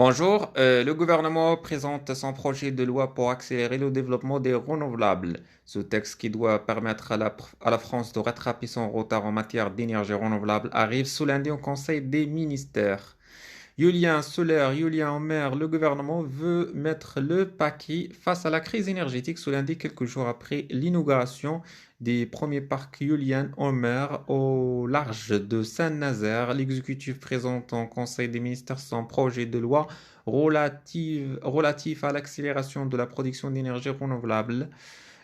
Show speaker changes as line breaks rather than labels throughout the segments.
Bonjour, le gouvernement présente son projet de loi pour accélérer le développement des renouvelables. Ce texte qui doit permettre à la France de rattraper son retard en matière d'énergie renouvelable arrive ce lundi au Conseil des ministères. Éolien solaire, éolien en mer, le gouvernement veut mettre le paquet face à la crise énergétique ce lundi, quelques jours après l'inauguration des premiers parcs éoliens en mer au large de Saint-Nazaire. L'exécutif présente en Conseil des ministres son projet de loi relatif à l'accélération de la production d'énergie renouvelable.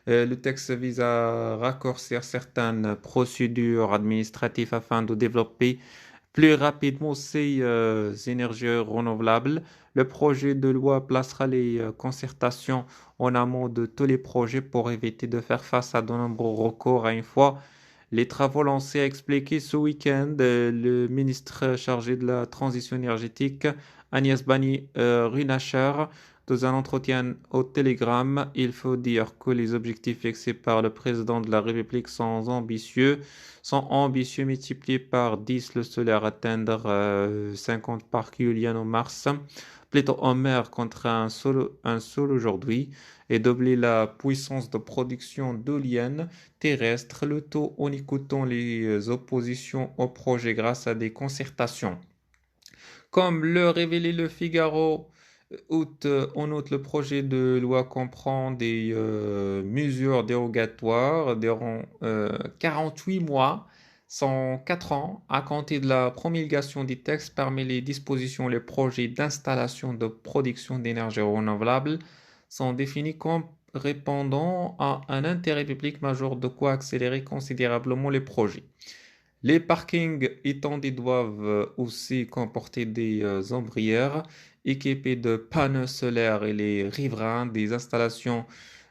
Le texte vise à raccourcir certaines procédures administratives afin de développer plus rapidement ces énergies renouvelables. Le projet de loi placera les concertations en amont de tous les projets pour éviter de faire face à de nombreux recours à une fois les travaux lancés, a expliqué ce week-end le ministre chargé de la transition énergétique, Agnès Banni-Runacher, dans un entretien au Télégramme. Il faut dire que les objectifs fixés par le président de la République sont ambitieux multipliés par 10 le solaire atteindre 50 parcs éoliens en mars, plutôt en mer contre un seul aujourd'hui, et doubler la puissance de production d'éoliennes terrestres, le tout en écoutant les oppositions au projet grâce à des concertations. Comme le révélait le Figaro, en outre, le projet de loi comprend des mesures dérogatoires durant 48 mois, sans 4 ans, à compter de la promulgation des textes. Parmi les dispositions, les projets d'installation de production d'énergie renouvelable sont définis comme répondant à un intérêt public majeur, de quoi accélérer considérablement les projets. Les parkings étendus doivent aussi comporter des ombrières équipées de panneaux solaires, et les riverains des installations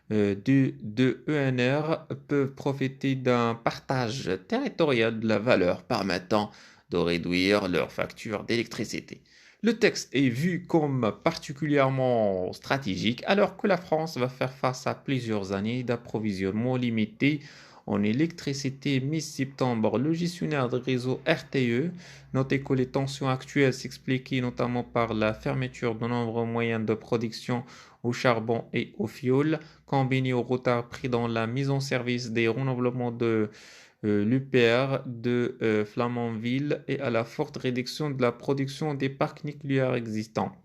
de ENR peuvent profiter d'un partage territorial de la valeur permettant de réduire leur facture d'électricité. Le texte est vu comme particulièrement stratégique alors que la France va faire face à plusieurs années d'approvisionnement limité en électricité. Mi-septembre, le gestionnaire de réseau RTE notait que les tensions actuelles s'expliquaient notamment par la fermeture de nombreux moyens de production au charbon et au fioul, combiné au retard pris dans la mise en service des renouvellements de l'UPR de Flamanville et à la forte réduction de la production des parcs nucléaires existants.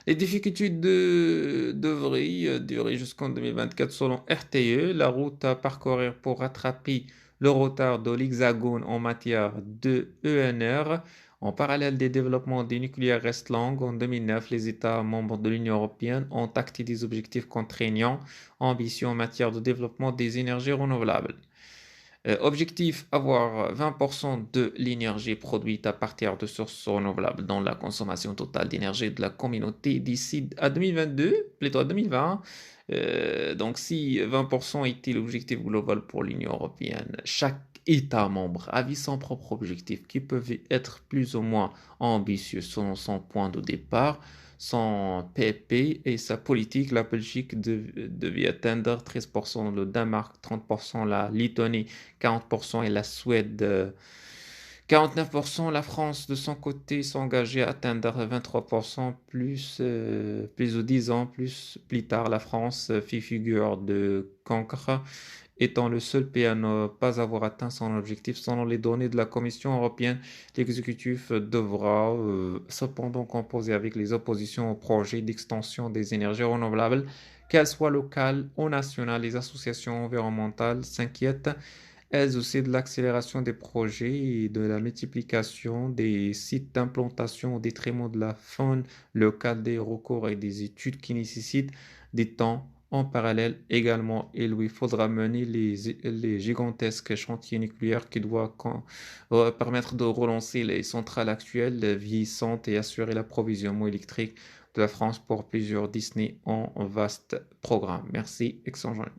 Les difficultés devraient durer jusqu'en 2024 selon RTE. La route à parcourir pour rattraper le retard de l'Hexagone en matière de ENR. En parallèle des développements des nucléaires restent longues. En 2009, les États membres de l'Union européenne ont acté des objectifs contraignants, ambitieux en matière de développement des énergies renouvelables. Objectif, avoir 20% de l'énergie produite à partir de sources renouvelables dans la consommation totale d'énergie de la communauté d'ici à 2022, plutôt à 2020. Donc si 20% était l'objectif global pour l'Union européenne, chaque État membre avait son propre objectif qui pouvait être plus ou moins ambitieux selon son point de départ, son PP et sa politique. La Belgique devait atteindre 13%, le Danemark 30%, la Lettonie 40% et la Suède 49%. La France, de son côté, s'engageait à atteindre 23%, plus de 10 ans plus tard. La France fit figure de cancre, étant le seul pays à ne pas avoir atteint son objectif. Selon les données de la Commission européenne, l'exécutif devra cependant composer avec les oppositions au projet d'extension des énergies renouvelables, qu'elles soient locales ou nationales. Les associations environnementales s'inquiètent elles aussi de l'accélération des projets et de la multiplication des sites d'implantation au détriment de la faune locale, des recours et des études qui nécessitent des temps en parallèle également. Il lui faudra mener les gigantesques chantiers nucléaires qui doivent permettre de relancer les centrales actuelles vieillissantes et assurer l'approvisionnement électrique de la France pour plusieurs Disney en vaste programme. Merci, excellent journée.